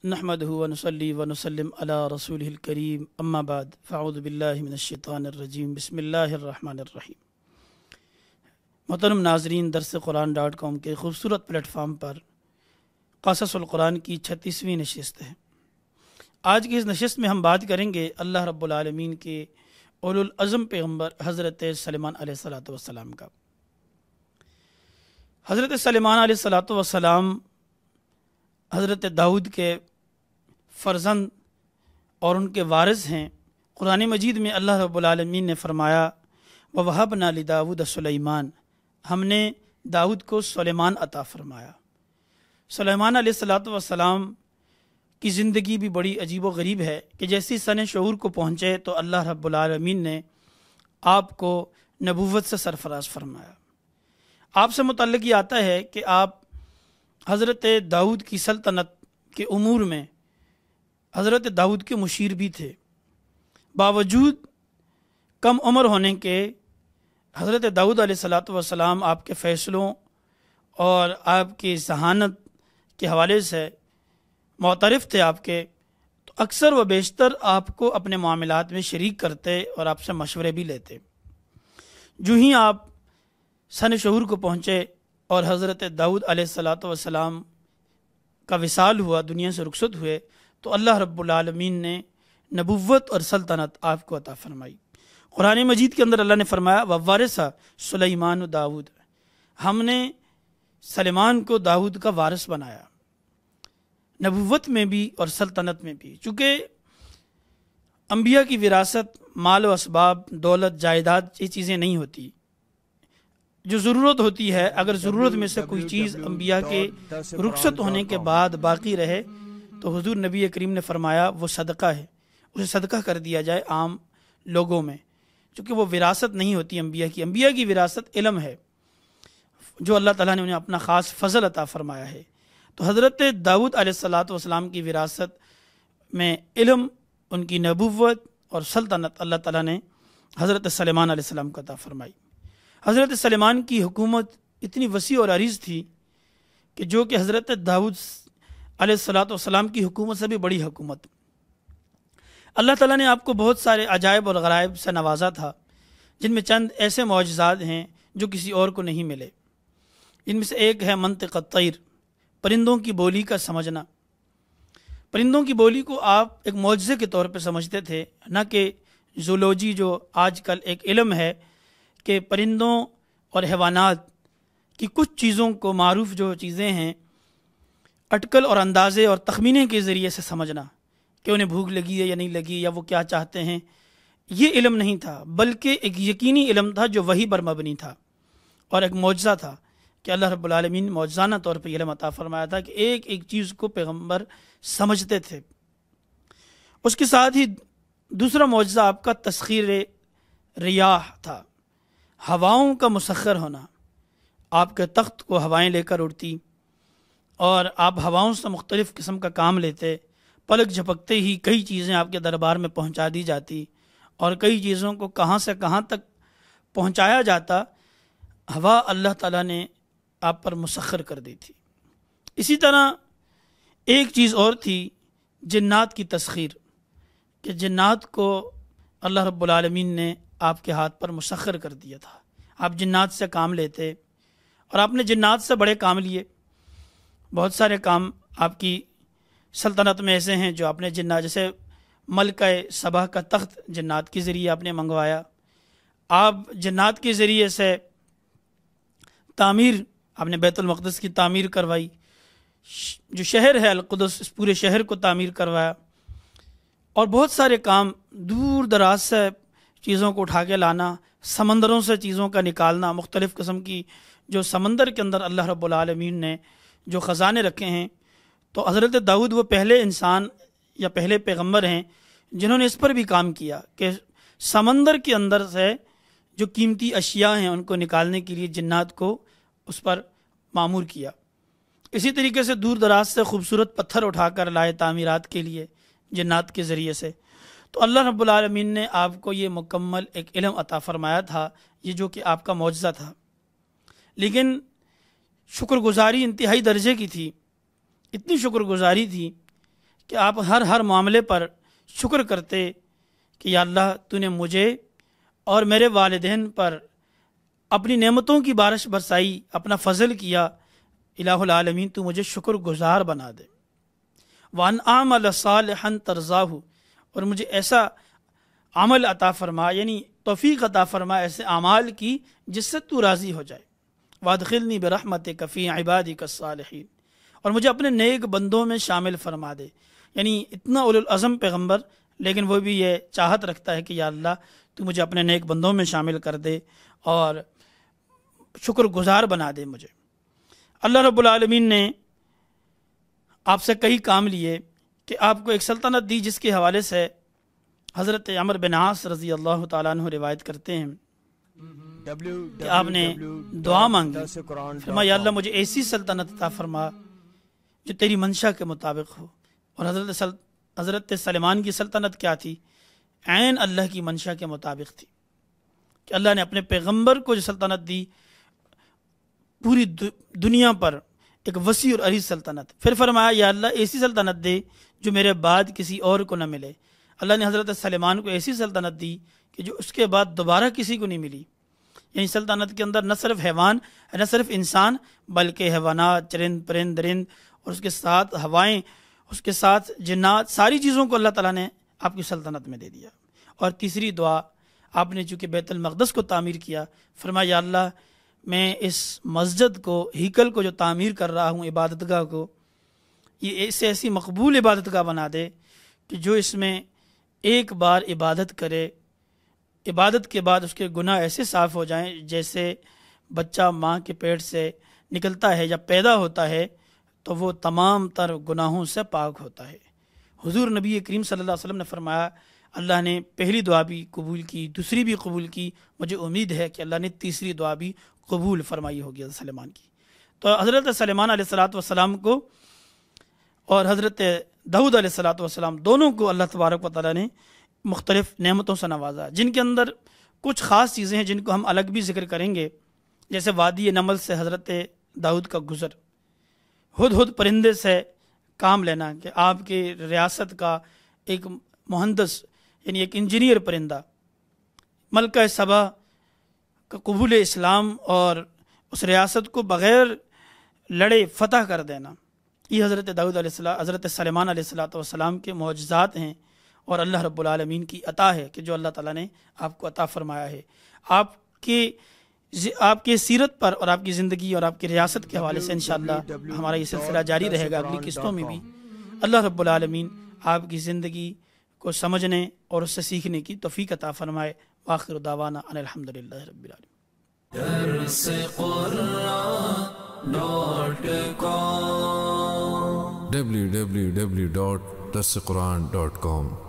نحمدہ ونصلی ونسلم علی رسولہ الکریم اما بعد فاعوذ باللہ من الشیطان الرجیم بسم اللہ الرحمن الرحیم۔ محترم ناظرین، درس قرآن.com کے خوبصورت پلیٹ فارم پر قصص القرآن کی 36ویں نشست ہے۔ آج کی اس نشست میں ہم بات کریں گے اللہ رب العالمین کے اولو العزم پیغمبر حضرت سلیمان علیہ السلام کا۔ حضرت سلیمان علیہ السلام حضرت داؤد کے فرزند اور ان کے وارث ہیں۔ قرآن مجید میں اللہ رب العالمین نے فرمایا وَوَهَبْنَا لِدَاوُدَ سُلَيْمَانَ، ہم نے داؤد کو سلیمان عطا فرمایا۔ سلیمان علیہ السلام کی زندگی بھی بڑی عجیب و غریب ہے کہ جیسی سن شعور کو پہنچے تو اللہ رب العالمین نے آپ کو نبوت سے سرفراز فرمایا۔ آپ سے متعلق یہ آتا ہے کہ آپ حضرت داؤد کی سلطنت کے امور میں حضرت داؤد کے مشیر بھی تھے۔ باوجود کم عمر ہونے کے حضرت داؤد علیہ السلام آپ کے فیصلوں اور آپ کی ذہانت کے حوالے سے معترف تھے آپ کے، تو اکثر و بیشتر آپ کو اپنے معاملات میں شریک کرتے اور آپ سے مشورے بھی لیتے۔ جو ہی آپ سن شعور کو پہنچے اور حضرت داؤد علیہ السلام کا وصال ہوا، دنیا سے رخصت ہوئے، تو اللہ رب العالمین نے نبوت اور سلطنت آپ کو عطا فرمائی۔ قرآن مجید کے اندر اللہ نے فرمایا وَوَارِثَ سُلَيْمَانُ داؤد، ہم نے سلیمان کو داؤد کا وارث بنایا، نبوت میں بھی اور سلطنت میں بھی۔ چونکہ انبیاء کی وراثت مال و اسباب، دولت، جائیداد، یہ چیزیں نہیں ہوتی۔ جو ضرورت ہوتی ہے، اگر ضرورت میں سے کوئی چیز انبیاء کے رخصت ہونے کے بعد باقی رہے تو حضور نبی کریم نے فرمایا وہ صدقہ ہے، اسے صدقہ کر دیا جائے عام لوگوں میں، چونکہ وہ وراثت نہیں ہوتی انبیاء کی۔ انبیاء کی وراثت علم ہے جو اللہ تعالیٰ نے انہیں اپنا خاص فضل عطا فرمایا ہے۔ تو حضرت داؤد علیہ السلام کی وراثت میں علم، ان کی نبوت اور سلطنت اللہ تعالیٰ نے حضرت سلیمان علیہ السلام کو عطا فرمائی۔ حضرت سلیمان کی حکومت اتنی وسیع اور عریض تھی کہ جو کہ حضرت داؤد علیہ السلام کی حکومت سے بھی بڑی حکومت۔ اللہ تعالیٰ نے آپ کو بہت سارے عجائب اور غرائب سے نوازا تھا، جن میں چند ایسے معجزات ہیں جو کسی اور کو نہیں ملے۔ ان میں سے ایک ہے منطق الطیر، پرندوں کی بولی کا سمجھنا۔ پرندوں کی بولی کو آپ ایک معجزے کے طور پہ سمجھتے تھے، نہ کہ زولوجی جو آج کل ایک علم ہے کہ پرندوں اور حیوانات کی کچھ چیزوں کو، معروف جو چیزیں ہیں، اٹکل اور اندازے اور تخمینے کے ذریعے سے سمجھنا کہ انہیں بھوک لگی ہے یا نہیں لگی، یا وہ کیا چاہتے ہیں۔ یہ علم نہیں تھا، بلکہ ایک یقینی علم تھا جو وحی پر مبنی تھا، اور ایک معجزہ تھا کہ اللہ رب العالمین معجزانہ طور پہ علم عطا فرمایا تھا کہ ایک ایک چیز کو پیغمبر سمجھتے تھے۔ اس کے ساتھ ہی دوسرا معجزہ آپ کا تسخیر ریاح تھا، ہواؤں کا مسخر ہونا۔ آپ کے تخت کو ہوائیں لے کر اڑتی اور آپ ہواؤں سے مختلف قسم کا کام لیتے، پلک جھپکتے ہی کئی چیزیں آپ کے دربار میں پہنچا دی جاتی، اور کئی چیزوں کو کہاں سے کہاں تک پہنچایا جاتا، ہوا اللہ تعالیٰ نے آپ پر مسخر کر دی تھی۔ اسی طرح ایک چیز اور تھی، جنات کی تسخیر، کہ جنات کو اللہ رب العالمین نے آپ کے ہاتھ پر مسخر کر دیا تھا۔ آپ جنات سے کام لیتے، اور آپ نے جنات سے بڑے کام لیے۔ بہت سارے کام آپ کی سلطنت میں ایسے ہیں جو آپ نے جنات، جیسے ملکہ سبا کا تخت جنات کے ذریعے آپ نے منگوایا۔ آپ جنات کے ذریعے سے تعمیر، آپ نے بیت المقدس کی تعمیر کروائی، جو شہر ہے القدس، اس پورے شہر کو تعمیر کروایا، اور بہت سارے کام، دور دراز سے چیزوں کو اٹھا کے لانا، سمندروں سے چیزوں کا نکالنا، مختلف قسم کی جو سمندر کے اندر اللہ رب العالمین نے جو خزانے رکھے ہیں۔ تو حضرت داؤد وہ پہلے انسان یا پہلے پیغمبر ہیں جنہوں نے اس پر بھی کام کیا کہ سمندر کے اندر سے جو قیمتی اشیاء ہیں ان کو نکالنے کے لیے جنات کو اس پر معمور کیا۔ اسی طریقے سے دور دراز سے خوبصورت پتھر اٹھا کر لائے تعمیرات کے لیے جنات کے ذریعے سے۔ تو اللہ رب العالمین نے آپ کو یہ مکمل ایک علم عطا فرمایا تھا، یہ جو کہ آپ کا معجزہ تھا۔ لیکن شکر گزاری انتہائی درجے کی تھی، اتنی شکر گزاری تھی کہ آپ ہر معاملے پر شکر کرتے کہ یا اللہ تو نے مجھے اور میرے والدین پر اپنی نعمتوں کی بارش برسائی، اپنا فضل کیا، الہ العالمین تو مجھے شکر گزار بنا دے۔ وَأَنْ أَعْمَلَ صَالِحًا تَرْضَاهُ، اور مجھے ایسا عمل عطا فرما، یعنی توفیق عطا فرما ایسے اعمال کی جس سے تو راضی ہو جائے۔ وَأَدْخِلْنِي بِرَحْمَتِكَ فِي عِبَادِكَ الصَّالِحِينَ، اور مجھے اپنے نیک بندوں میں شامل فرما دے۔ یعنی اتنا اولو العزم پیغمبر، لیکن وہ بھی یہ چاہت رکھتا ہے کہ یا اللہ تو مجھے اپنے نیک بندوں میں شامل کر دے اور شکر گزار بنا دے مجھے۔ اللہ رب العالمین نے آپ سے کئی کام لیے کہ آپ کو ایک سلطنت دی، جس کے حوالے سے حضرت عمر بن عاص رضی اللہ تعالیٰ عنہ روایت کرتے ہیں کہ آپ نے دعا مانگی، فرمایا یا اللہ مجھے ایسی سلطنت عطا فرما جو تیری منشا کے مطابق ہو۔ اور حضرت سلیمان کی سلطنت کیا تھی؟ عین اللہ کی منشا کے مطابق تھی کہ اللہ نے اپنے پیغمبر کو جو سلطنت دی، پوری دنیا پر ایک وسیع اور عریض سلطنت۔ پھر فرمایا یا اللہ ایسی سلطنت دے جو میرے بعد کسی اور کو نہ ملے۔ اللہ نے حضرت سلیمان کو ایسی سلطنت دی کہ جو اس کے بعد دوبارہ کسی کو نہیں ملی۔ یعنی سلطنت کے اندر نہ صرف حیوان، نہ صرف انسان، بلکہ حیوانات، چرند پرند درند، اور اس کے ساتھ ہوائیں، اس کے ساتھ جنات، ساری چیزوں کو اللہ تعالیٰ نے آپ کی سلطنت میں دے دیا۔ اور تیسری دعا، آپ نے چونکہ بیت المقدس کو تعمیر کیا، فرمایا یا اللہ میں اس مسجد کو، ہیکل کو جو تعمیر کر رہا ہوں، عبادت گاہ کو، یہ ایسی مقبول عبادت گاہ بنا دے کہ جو اس میں ایک بار عبادت کرے، عبادت کے بعد اس کے گناہ ایسے صاف ہو جائیں جیسے بچہ ماں کے پیٹ سے نکلتا ہے یا پیدا ہوتا ہے تو وہ تمام تر گناہوں سے پاک ہوتا ہے۔ حضور نبی کریم صلی اللہ علیہ وسلم نے فرمایا اللہ نے پہلی دعا بھی قبول کی، دوسری بھی قبول کی، مجھے امید ہے کہ اللہ نے تیسری دعا بھی قبول فرمائی ہوگی حضرت سلیمان کی۔ تو حضرت سلیمان علیہ السلام کو اور حضرت داؤد علیہ السلام دونوں کو اللہ تبارک و تعالیٰ نے مختلف نعمتوں سے نوازا، جن کے اندر کچھ خاص چیزیں ہیں جن کو ہم الگ بھی ذکر کریں گے، جیسے وادی نمل سے حضرت داؤد کا گزر، ہدہد پرندے سے کام لینا کہ آپ کی ریاست کا ایک مہندس یعنی ایک انجینئر پرندہ، ملکہ سبا کا قبول اسلام اور اس ریاست کو بغیر لڑے فتح کر دینا، یہ حضرت داؤد علیہ السلام، حضرت سلیمان علیہ السلام کے معجزات ہیں اور اللہ رب العالمین کی عطا ہے کہ جو اللہ تعالیٰ نے آپ کو عطا فرمایا ہے۔ آپ کے سیرت پر اور آپ کی زندگی اور آپ کی ریاست کے حوالے سے انشاءاللہ ہمارا یہ سلسلہ جاری رہے گا اگلی قسطوں میں بھی۔ اللہ رب العالمین آپ کی زندگی کو سمجھنے اور اس سے سیکھنے کی توفیق عطا فرمائے۔ وآخر دعوانا ان الحمدللہ رب العالمین۔ www.darsequran.com